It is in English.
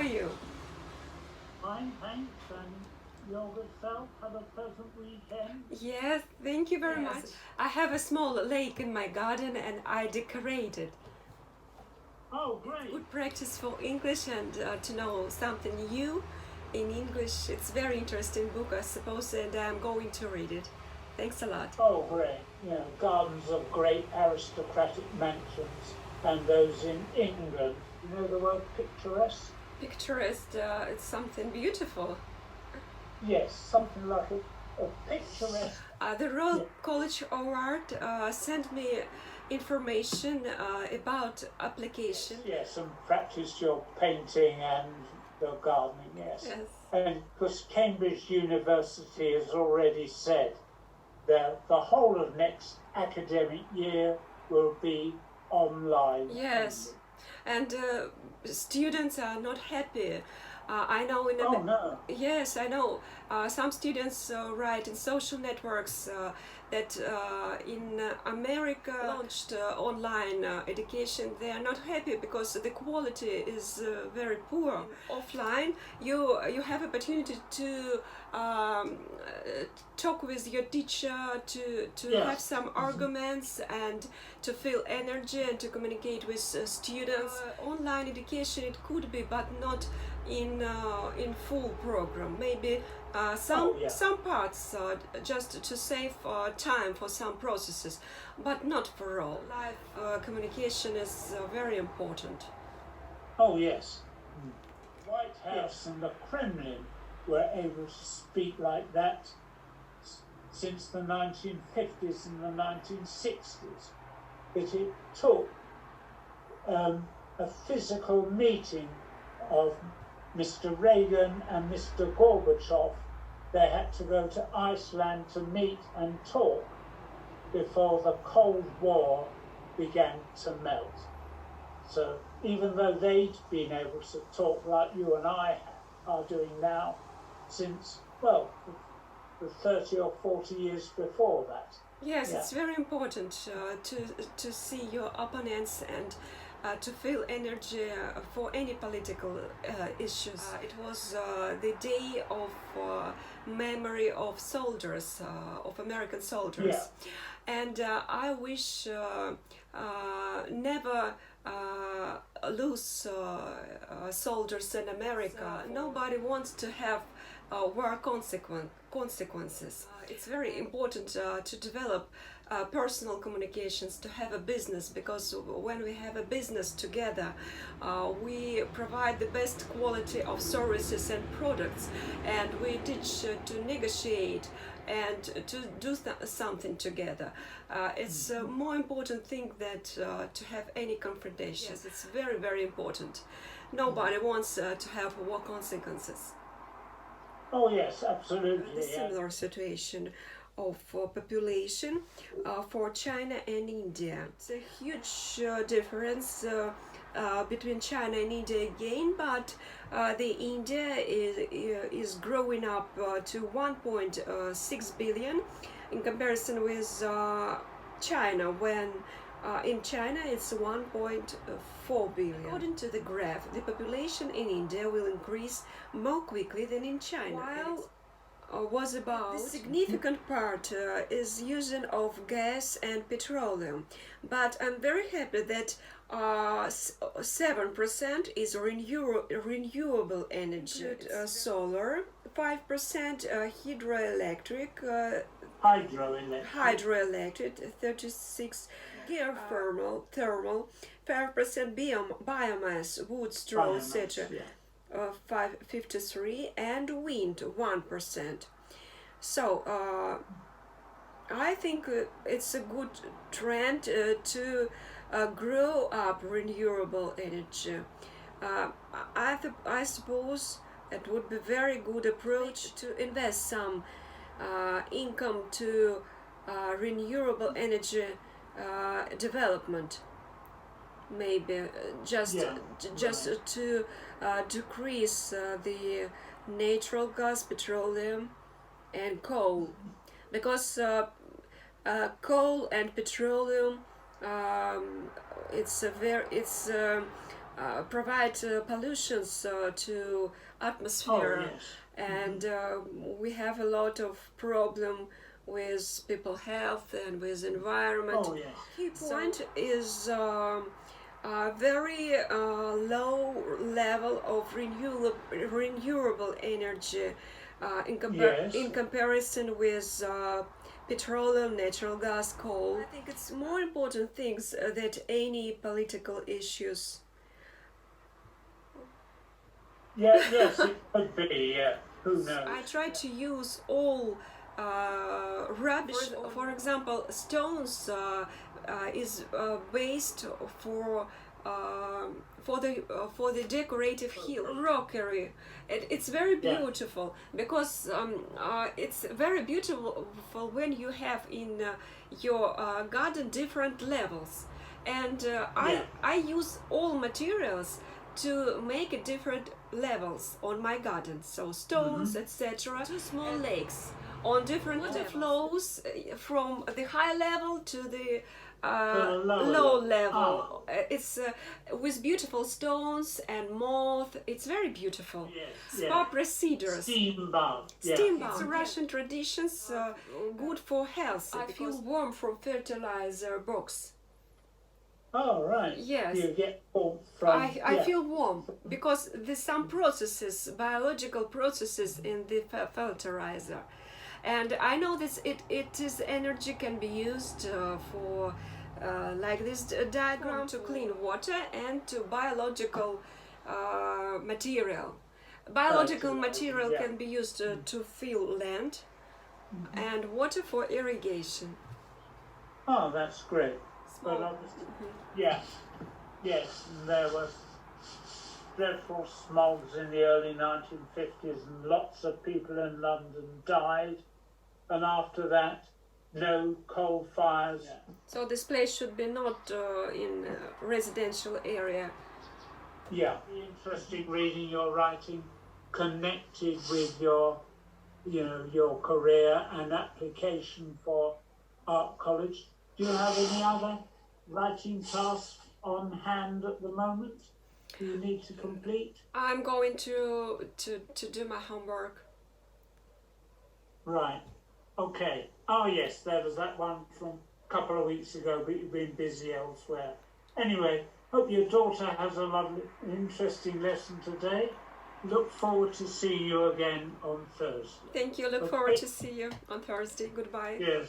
are you? Fine, thanks, and yourself have a pleasant weekend. Yes, thank you very much. I have a small lake in my garden and I decorate it. Oh, great. Good practice for English and to know something new in English. It's a very interesting book, I suppose, and I'm going to read it. Thanks a lot. Oh, great. You know, gardens of great aristocratic mansions and those in England. You know the word picturesque? Picturesque, it's something beautiful. Yes, something like a picturesque. The Royal College of Art sent me information about application. Yes, and practice your painting and your gardening, yes. And because Cambridge University has already said that the whole of next academic year will be online. Yes, and students are not happy. I know in Oh no. Yes, I know. Some students write in social networks that in America launched online education. They are not happy because the quality is very poor. Offline, you have opportunity to talk with your teacher, to have some arguments and to feel energy and to communicate with students. Online education it could be, but not in full program. Maybe some parts just to save time for some processes, but not for all. Live communication is very important. Oh yes. The White House and the Kremlin were able to speak like that since the 1950s and the 1960s. But it took a physical meeting of Mr. Reagan and Mr. Gorbachev. They had to go to Iceland to meet and talk before the Cold War began to melt. So even though they'd been able to talk like you and I are doing now since, well, the 30 or 40 years before that. Yes, it's very important to see your opponents and to feel energy for any political issues. It was the day of memory of soldiers, of American soldiers. And I wish never lose soldiers in America. Nobody wants to have war consequences. It's very important to develop personal communications, to have a business, because when we have a business together, we provide the best quality of services and products, and we teach to negotiate and to do something together. It's a more important thing that to have any confrontation. Yes, it's very, very important. Nobody wants to have war consequences. Oh yes, absolutely. The similar situation of population for China and India. It's a huge difference between China and India again, but the India is growing up to 1.6 billion in comparison with China, when in China it's 1.4 billion. According to the graph, the population in India will increase more quickly than in China. While was about the significant part is using of gas and petroleum, but I'm very happy that 7% is renewable energy, solar, 5% hydroelectric, 36 geothermal, 5% biomass, wood, straw, etc. 553, and wind 1%. So I think it's a good trend to grow up renewable energy. I suppose it would be very good approach to invest some income to renewable energy development. Maybe just to decrease the natural gas, petroleum, and coal, because coal and petroleum it's provide pollutions to atmosphere, yes. and we have a lot of problem with people health and with environment. Oh, yes. Key point is a very low level of renewable energy Yes. in comparison with petroleum, natural gas, coal. I think it's more important things than any political issues. Yeah, yes, it could be, yeah. Who knows? I try to use all rubbish. For example, stones is waste for the decorative hill rockery. It's very beautiful because it's very beautiful when you have in your garden different levels, and I use all materials to make different levels on my garden, so stones, etc. Two small lakes on different water flows from the high level to the low level. It's with beautiful stones and moth. It's very beautiful. Spa procedures. Steam bath. Steam bath. It's Russian traditions, good for health. I feel warm from fertilizer box. Oh, right. Yes. You get warmth from... I feel warm because there's some processes, biological processes in the fertilizer. And I know this it is energy can be used for like this diagram to clean water and to biological material. Biological material can be used to fill land and water for irrigation. Oh, that's great. But obviously, yes, and there were dreadful smogs in the early 1950s and lots of people in London died, and after that, no coal fires. So this place should be not in a residential area. Yeah, interesting reading your writing, connected with your, your career and application for art college. Do you have any other writing tasks on hand at the moment you need to complete? I'm going to do my homework. Right. Okay. Oh yes, there was that one from a couple of weeks ago, but you've been busy elsewhere. Anyway, hope your daughter has a lovely, interesting lesson today. Look forward to seeing you again on Thursday. Thank you. Look forward to see you on Thursday. Goodbye. Yes.